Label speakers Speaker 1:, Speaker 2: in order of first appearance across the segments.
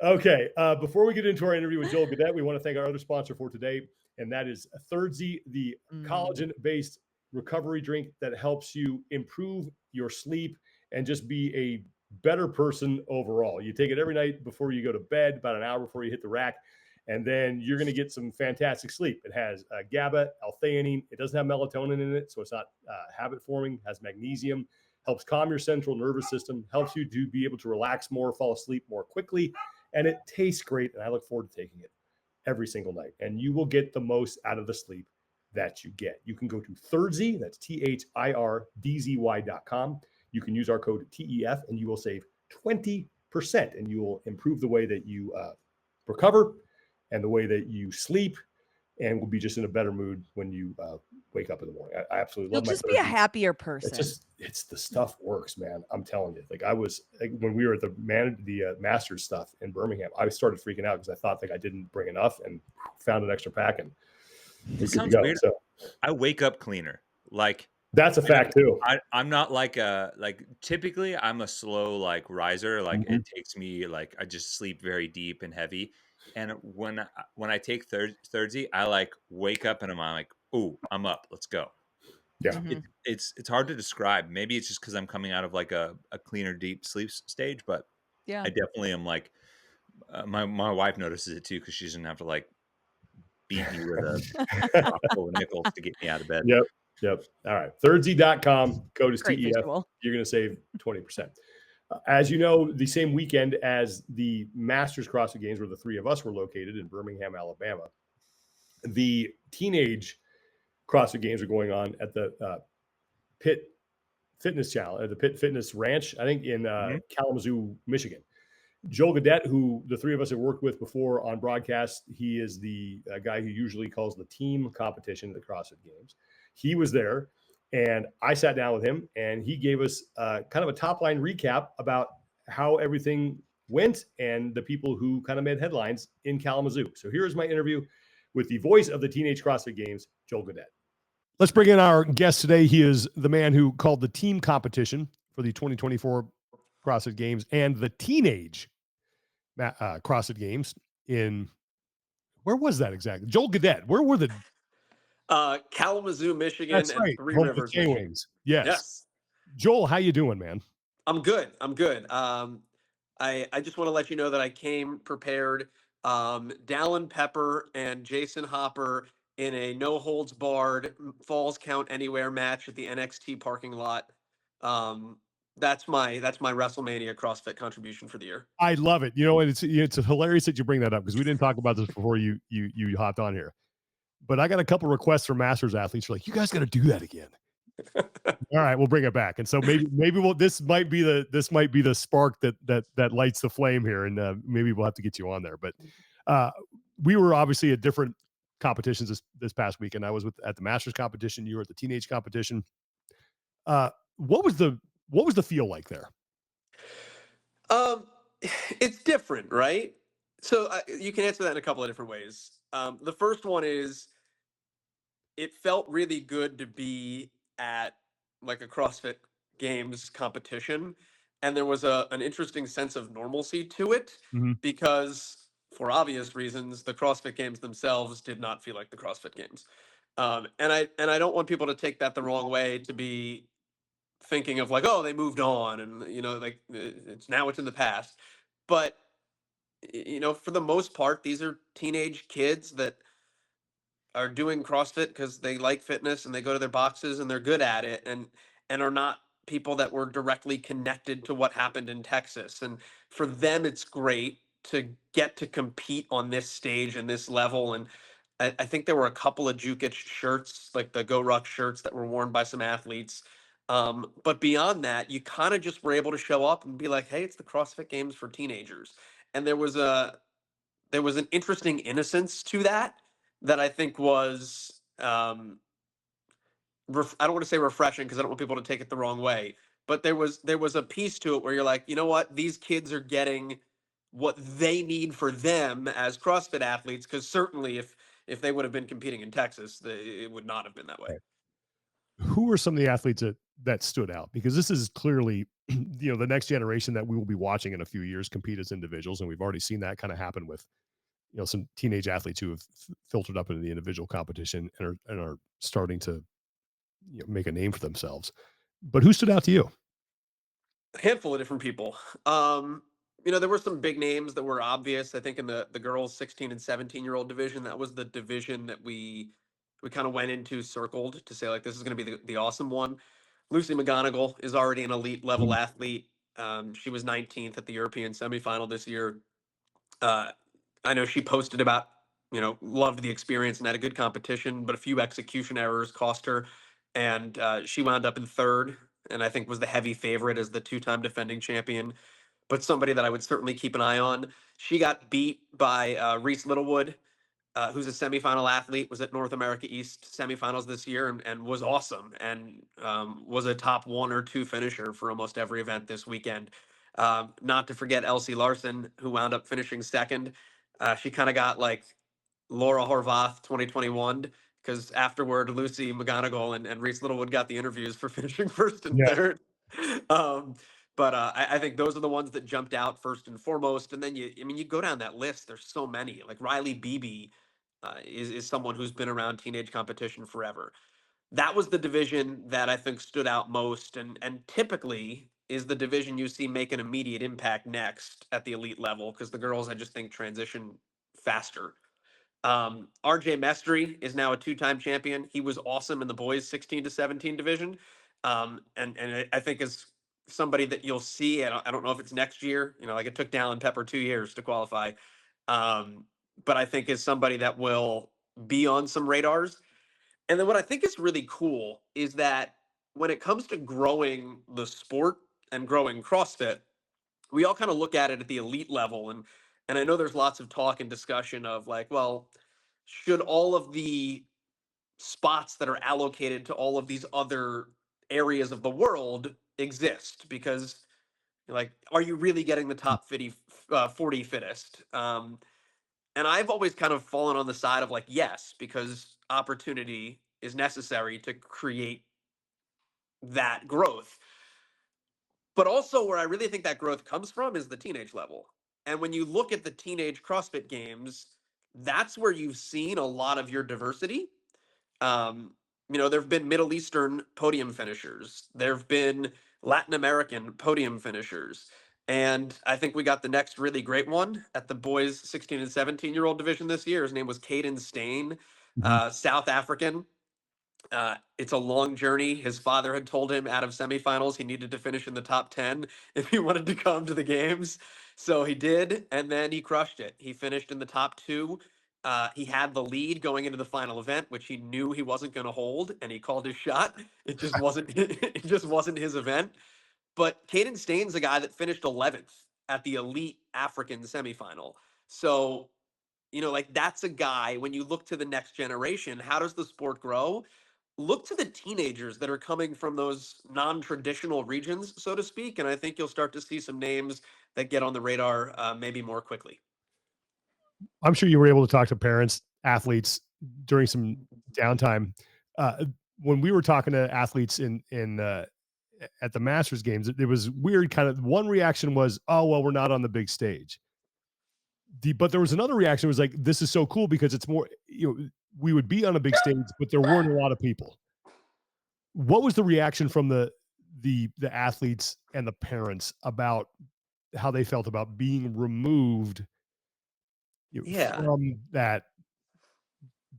Speaker 1: Okay. Before we get into our interview with Joel Godett, we want to thank our other sponsor for today, and that is Thirdsy, the collagen-based recovery drink that helps you improve your sleep and just be a better person overall. You take it every night before you go to bed, about an hour before you hit the rack, and then you're going to get some fantastic sleep. It has GABA, L-theanine. It doesn't have melatonin in it, so it's not habit forming. It has magnesium, helps calm your central nervous system, helps you to be able to relax more, fall asleep more quickly, and it tastes great. And I look forward to taking it every single night. And you will get the most out of the sleep that you get. You can go to Thirdsy, that's THIRDZY.com. You can use our code TEF and you will save 20%, and you will improve the way that you recover and the way that you sleep, and will be just in a better mood when you wake up in the morning. I absolutely love
Speaker 2: You'll
Speaker 1: my
Speaker 2: just be a
Speaker 1: Thirdsy.
Speaker 2: happier person.
Speaker 1: It's the stuff works, man. I'm telling you. Like when we were at the Masters stuff in Birmingham, I started freaking out because I thought I didn't bring enough, and found an extra pack, and
Speaker 3: it sounds weird. So I wake up cleaner. Like
Speaker 1: that's a fact too.
Speaker 3: I'm not like typically I'm a slow riser. Like it takes me I just sleep very deep and heavy. And when I take Thirdsy, I wake up and I'm like, oh, I'm up. Let's go.
Speaker 1: Yeah.
Speaker 3: It's hard to describe. Maybe it's just because I'm coming out of a cleaner, deep sleep stage, but
Speaker 2: yeah,
Speaker 3: I definitely am my wife notices it too, because she doesn't have to beat me with a box full of nickels to get me out of bed.
Speaker 1: Yep. All right. Thirdsy.com. Code is
Speaker 2: Great
Speaker 1: TEF.
Speaker 2: visual.
Speaker 1: You're going to save 20%. As you know, the same weekend as the Masters CrossFit Games, where the three of us were located in Birmingham, Alabama, the Teenage CrossFit Games are going on at the Pitt Fitness Challenge, at the Pitt Fitness Ranch, I think in Kalamazoo, Michigan. Joel Godett, who the three of us have worked with before on broadcast, he is the guy who usually calls the team competition at the CrossFit Games. He was there, and I sat down with him, and he gave us kind of a top-line recap about how everything went and the people who kind of made headlines in Kalamazoo. So here is my interview with the voice of the Teenage CrossFit Games, Joel Godett. Let's bring in our guest today. He is the man who called the team competition for the 2024 CrossFit Games and the Teenage CrossFit Games in, where was that exactly? Joel Godett. Where were the
Speaker 4: Kalamazoo, Michigan,
Speaker 1: That's
Speaker 4: and
Speaker 1: right.
Speaker 4: Three
Speaker 1: Home
Speaker 4: Rivers,
Speaker 1: K-Wings.
Speaker 4: Michigan.
Speaker 1: Yes. Joel, how you doing, man?
Speaker 4: I'm good. I just want to let you know that I came prepared. Dallin Pepper and Jason Hopper in a no holds barred falls count anywhere match at the NXT parking lot. That's my WrestleMania CrossFit contribution for the year.
Speaker 1: I love it. You know, and it's hilarious that you bring that up, because we didn't talk about this before you hopped on here. But I got a couple requests from Masters athletes. You're like, you guys got to do that again. All right, we'll bring it back. And so maybe this might be the spark that lights the flame here, and maybe we'll have to get you on there. But we were obviously at different competitions this past weekend. I was at the Masters competition. You were at the Teenage competition. What was the feel like there?
Speaker 4: It's different, right? So you can answer that in a couple of different ways. The first one is, it felt really good to be at a CrossFit Games competition, and there was an interesting sense of normalcy to it, because for obvious reasons, the CrossFit Games themselves did not feel like the CrossFit Games. And I don't want people to take that the wrong way, to be thinking of oh, they moved on, and it's in the past. But for the most part, these are teenage kids that are doing CrossFit because they like fitness and they go to their boxes and they're good at it, and are not people that were directly connected to what happened in Texas. And for them, it's great to get to compete on this stage and this level. And I think there were a couple of Jukic shirts, like the Go Ruck shirts, that were worn by some athletes. But beyond that, you kind of just were able to show up and be like, hey, it's the CrossFit Games for teenagers. And there was an interesting innocence to that I think was, I don't want to say refreshing, because I don't want people to take it the wrong way, but there was a piece to it where you're like, you know what, these kids are getting what they need for them as CrossFit athletes, because certainly if they would have been competing in Texas, it would not have been that way.
Speaker 1: Who were some of the athletes that stood out? Because this is clearly, the next generation that we will be watching in a few years compete as individuals, and we've already seen that kind of happen with some teenage athletes who have filtered up into the individual competition and are starting to make a name for themselves. But who stood out to you?
Speaker 4: A handful of different people. There were some big names that were obvious. I think in the girls 16 and 17-year-old division, that was the division that we kind of went into circled to say like this is going to be the awesome one. Lucy McGonigal is already an elite level
Speaker 1: Mhm.
Speaker 4: athlete. She was 19th at the European semifinal this year. Uh, I know she posted about, loved the experience and had a good competition, but a few execution errors cost her. And she wound up in third, and I think was the heavy favorite as the two-time defending champion, but somebody that I would certainly keep an eye on. She got beat by Reese Littlewood, who's a semifinal athlete, was at North America East semifinals this year and was awesome and was a top one or two finisher for almost every event this weekend. Not to forget Elsie Larson, who wound up finishing second. She kind of got like Laura Horvath 2021 because afterward Lucy McGonigal and Reese Littlewood got the interviews for finishing first and
Speaker 1: Yeah.
Speaker 4: third. Um, but I think those are the ones that jumped out first and foremost. And then you go down that list. There's so many. Like Riley Beebe is someone who's been around teenage competition forever. That was the division that I think stood out most, and typically is the division you see make an immediate impact next at the elite level because the girls I just think transition faster. RJ Mestry is now a two-time champion. He was awesome in the boys 16 to 17 division. And I think is somebody that you'll see. I don't know if it's next year, like it took Dallin Pepper 2 years to qualify. Um, but I think is somebody that will be on some radars. And then what I think is really cool is that when it comes to growing the sport and growing CrossFit, we all kind of look at it at the elite level, and I know there's lots of talk and discussion of like, well, should all of the spots that are allocated to all of these other areas of the world exist? Because like, are you really getting the top 50, 40 fittest? And I've always kind of fallen on the side of like, yes, because opportunity is necessary to create that growth. But also, where I really think that growth comes from is the teenage level. And when you look at the Teenage CrossFit Games, that's where you've seen a lot of your diversity. Um, there have been Middle Eastern podium finishers, there have been Latin American podium finishers. And I think we got the next really great one at the boys 16 and 17-year-old division this year. His name was Caden Stain,
Speaker 1: Mhm.
Speaker 4: South African. It's a long journey. His father had told him out of semifinals he needed to finish in the top 10 if he wanted to come to the games. So he did, and then he crushed it. He finished in the top two. He had the lead going into the final event, which he knew he wasn't going to hold, and he called his shot. It just wasn't. It just wasn't his event. But Caden Stain's a guy that finished 11th at the elite African semifinal. So like that's a guy, when you look to the next generation, how does the sport grow? Look to the teenagers that are coming from those non-traditional regions, so to speak, and I think you'll start to see some names that get on the radar maybe more quickly.
Speaker 1: I'm sure you were able to talk to parents, athletes during some downtime. When we were talking to athletes at the Masters games, it was weird. Kind of one reaction was, "Oh well, we're not on the big stage." But there was another reaction was like, "This is so cool because it's more. We would be on a big stage, but there weren't a lot of people." What was the reaction from the athletes and the parents about how they felt about being removed
Speaker 4: Yeah,
Speaker 1: from that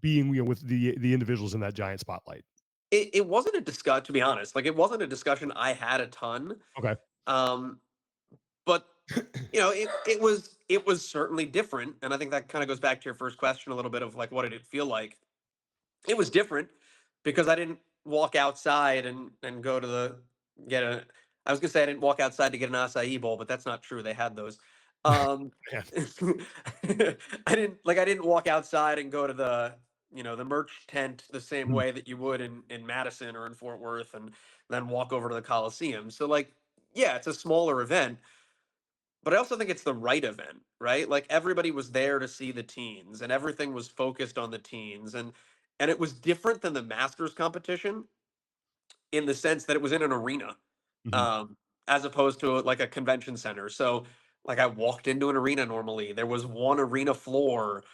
Speaker 1: being with the individuals in that giant spotlight?
Speaker 4: it wasn't a discuss to be honest. Like it wasn't a discussion I had a ton.
Speaker 1: Okay.
Speaker 4: Um, but it was certainly different, and I think that kind of goes back to your first question a little bit of like what did it feel like. It was different because I didn't walk outside and go to the get a. I was gonna say I didn't walk outside to get an acai bowl, but that's not true. They had those. Um,
Speaker 1: Yeah.
Speaker 4: I didn't walk outside and go to the merch tent the same
Speaker 1: Mhm.
Speaker 4: way that you would in Madison or in Fort Worth, and then walk over to the Coliseum. So like, yeah, it's a smaller event, but I also think it's the right event, right? Like everybody was there to see the teens and everything was focused on the teens, and it was different than the Masters competition in the sense that it was in an arena,
Speaker 1: Mhm.
Speaker 4: um, as opposed to like a convention center. So like I walked into an arena normally. There was one arena floor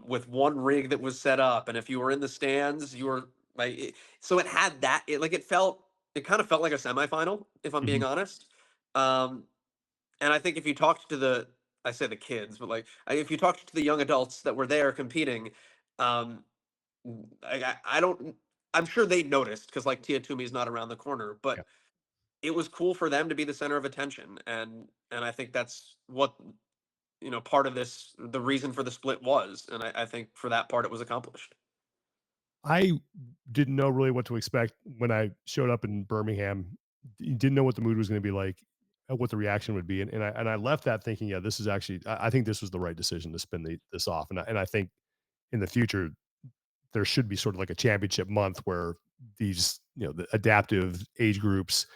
Speaker 4: with one rig that was set up, and if you were in the stands, you were like, so it had that. It kind of felt like a semifinal, if I'm being
Speaker 1: Mhm.
Speaker 4: honest. Um, and I think if you talked to I say the kids, but like if you talked to the young adults that were there competing, um, I don't. I'm sure they noticed because like Tia Tumi's not around the corner, but
Speaker 1: Yeah.
Speaker 4: it was cool for them to be the center of attention, and I think that's what part of this, the reason for the split was, and I think for that part it was accomplished.
Speaker 1: I didn't know really what to expect when I showed up in Birmingham. Didn't know what the mood was gonna be like, what the reaction would be, and I left that thinking, "Yeah, this is actually I think this was the right decision to spin this off," and I think in the future, there should be sort of like a championship month where these, the adaptive age groups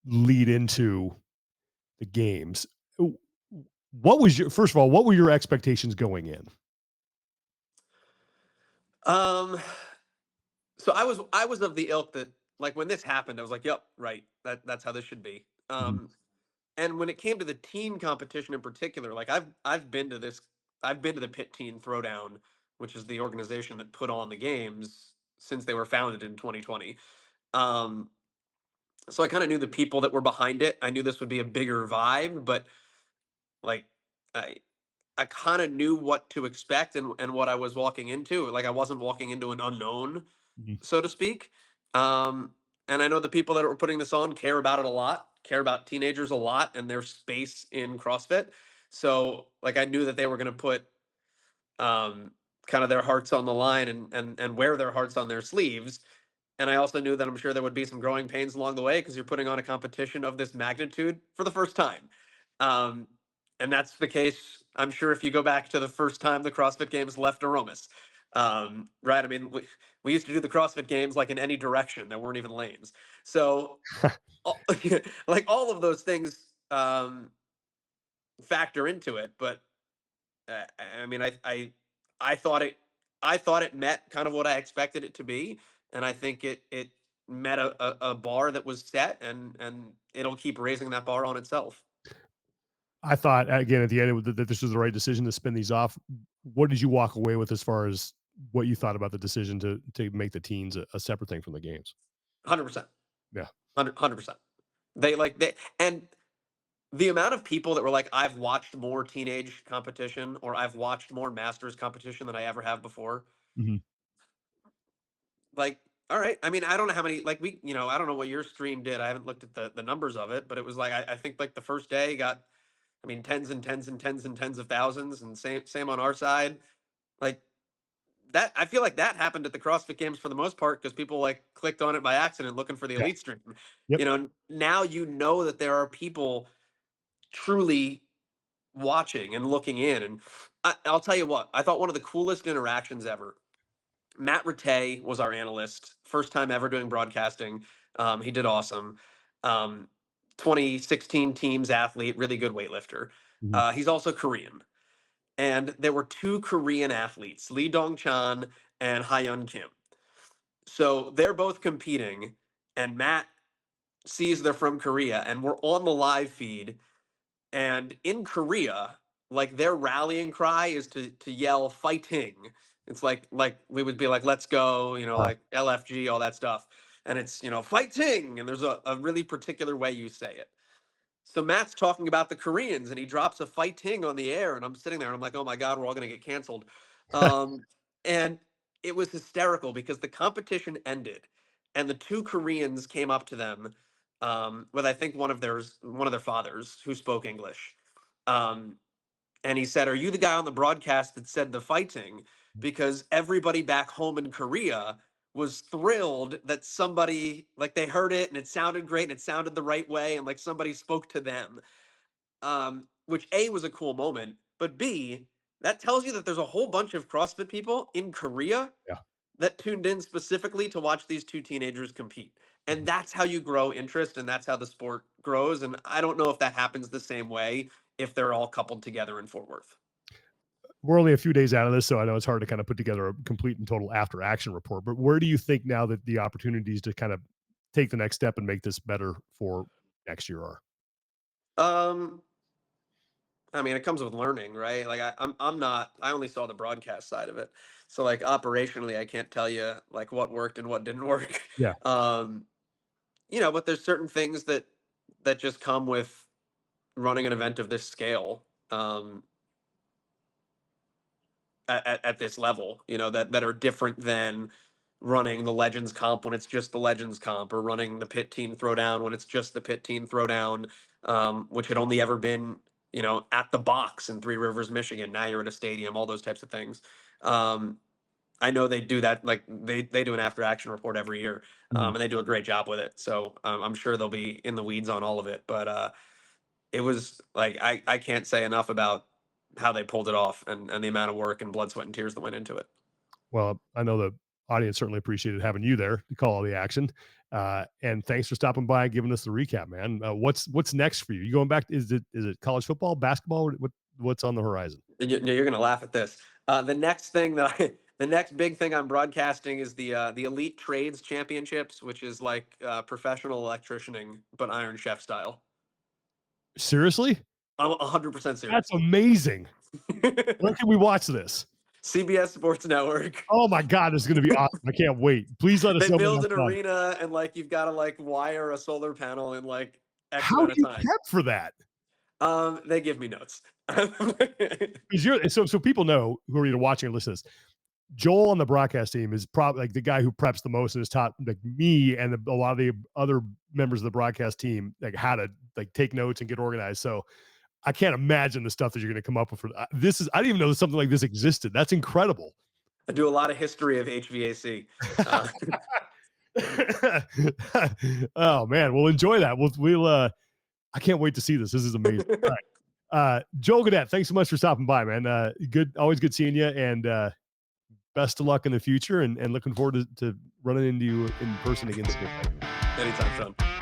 Speaker 1: lead into the games. W What was your first of all, what were your expectations going in?
Speaker 4: Um, so I was of the ilk that like when this happened, I was like, "Yep, right. That's how this should be."
Speaker 1: Mhm.
Speaker 4: And when it came to the teen competition in particular, like I've been to this, I've been to the Pit Teen Throwdown, which is the organization that put on the games since they were founded in 2020. Um, so I kind of knew the people that were behind it. I knew this would be a bigger vibe, but like I I kind of knew what to expect and what I was walking into. Like I wasn't walking into an unknown,
Speaker 1: Mhm.
Speaker 4: so to speak. Um, and I know the people that were putting this on care about it a lot, care about teenagers a lot and their space in CrossFit. So like I knew that they were going to put um, kind of their hearts on the line and wear their hearts on their sleeves. And I also knew that I'm sure there would be some growing pains along the way because you're putting on a competition of this magnitude for the first time. Um, and that's the case, I'm sure, if you go back to the first time the CrossFit Games left Aromas. Right? I mean, we used to do the CrossFit Games like in any direction. There weren't even lanes. So, like all of those things factor into it. But I mean, I thought it met kind of what I expected it to be, and I think it met a bar that was set, and it'll keep raising that bar on itself.
Speaker 1: I thought again at the end that this was the right decision to spin these off. What did you walk away with as far as what you thought about the decision to make the teens a separate thing from the games?
Speaker 4: 100%,
Speaker 1: Yeah.
Speaker 4: 100%. They and the amount of people that were like, I've watched more teenage competition or I've watched more masters competition than I ever have before.
Speaker 1: Mhm.
Speaker 4: Like, all right. I mean, I don't know how many, like I don't know what your stream did. I haven't looked at the numbers of it, but it was like I think like the first day got, I mean, tens and tens and tens and tens of thousands, and same on our side. Like that, I feel like that happened at the CrossFit Games for the most part because people like clicked on it by accident looking for the
Speaker 1: Yeah.
Speaker 4: elite stream.
Speaker 1: Yep.
Speaker 4: Now that there are people truly watching and looking in, and I'll tell you what, I thought one of the coolest interactions ever. Matt Rattay was our analyst, first time ever doing broadcasting. He did awesome. Um, 2016 teams athlete, really good weightlifter.
Speaker 1: Mhm.
Speaker 4: He's also Korean. And there were two Korean athletes, Lee Dong Chan and Hyun Kim. So they're both competing, and Matt sees they're from Korea, and we're on the live feed. And in Korea, like their rallying cry is to yell fighting. It's like we would be like, let's go,
Speaker 1: Uh,
Speaker 4: like LFG, all that stuff. And it's, fighting. And there's a really particular way you say it. So Matt's talking about the Koreans and he drops a fighting on the air. And I'm sitting there and I'm like, oh my God, we're all going to get canceled. Um, and it was hysterical because the competition ended and the two Koreans came up to them with I think one of their fathers who spoke English. Um, and he said, "Are you the guy on the broadcast that said the fighting?" Because everybody back home in Korea was thrilled that somebody like they heard it and it sounded great and it sounded the right way and like somebody spoke to them. Which A was a cool moment, but B, that tells you that there's a whole bunch of CrossFit people in Korea
Speaker 1: yeah.
Speaker 4: that tuned in specifically to watch these two teenagers compete. And
Speaker 1: Mhm.
Speaker 4: that's how you grow interest and that's how the sport grows. And I don't know if that happens the same way if they're all coupled together in Fort Worth.
Speaker 1: We're only a few days out of this, so I know it's hard to kind of put together a complete and total after action report. But where do you think now that the opportunities to kind of take the next step and make this better for next year are?
Speaker 4: I mean, it comes with learning, right? Like I'm not, I only saw the broadcast side of it. So like operationally, I can't tell you like what worked and what didn't work.
Speaker 1: Yeah.
Speaker 4: But there's certain things that just come with running an event of this scale. At this level, that are different than running the Legends comp when it's just the Legends comp, or running the pit team throwdown when it's just the pit team throwdown, which had only ever been, at the box in Three Rivers, Michigan. Now you're at a stadium, all those types of things. I know they do that, like they do an after action report every year, and they do a great job with it. So I'm sure they'll be in the weeds on all of it. But it was like, I can't say enough about how they pulled it off, and the amount of work and blood, sweat, and tears that went into it.
Speaker 1: Well, I know the audience certainly appreciated having you there to call all the action. And thanks for stopping by and giving us the recap, man. What's next for you? You going back? Is it college football, basketball? What's on the horizon?
Speaker 4: You're gonna laugh at this. The next big thing I'm broadcasting is the Elite Trades Championships, which is like professional electricianing, but Iron Chef style.
Speaker 1: Seriously?
Speaker 4: I'm 100% serious.
Speaker 1: That's amazing. When can we watch this?
Speaker 4: CBS Sports Network.
Speaker 1: Oh my God, this is going to be awesome. I can't wait. Please let us know.
Speaker 4: They build an arena, and like you've got to like wire a solar panel in like X
Speaker 1: How
Speaker 4: amount
Speaker 1: do you
Speaker 4: of time.
Speaker 1: prep for that?
Speaker 4: They give me notes.
Speaker 1: So people know who are either watching or listening to this. Joel on the broadcast team is probably like the guy who preps the most and is taught like me and a lot of the other members of the broadcast team like how to like take notes and get organized. So I can't imagine the stuff that you're going to come up with for this. I didn't even know that something like this existed. That's incredible.
Speaker 4: I do a lot of history of HVAC.
Speaker 1: Oh man, we'll enjoy that. We'll I can't wait to see this. This is amazing. All right. Joel Godett, thanks so much for stopping by, man. Always good seeing you, and best of luck in the future, and looking forward to running into you in person again soon.
Speaker 4: Anytime, son.